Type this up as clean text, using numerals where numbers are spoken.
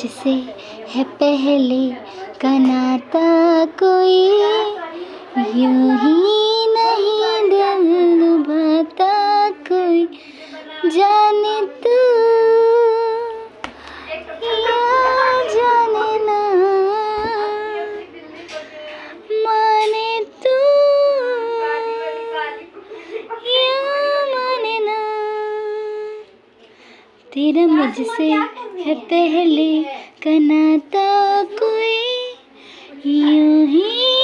मुझसे है पहले का नाता कोई, यूं ही नहीं दिल लुभाता कोई, जाने तू या जाने ना, माने तू या माने ना, तेरा मुझसे है पहले का नाता कोई, यूं ही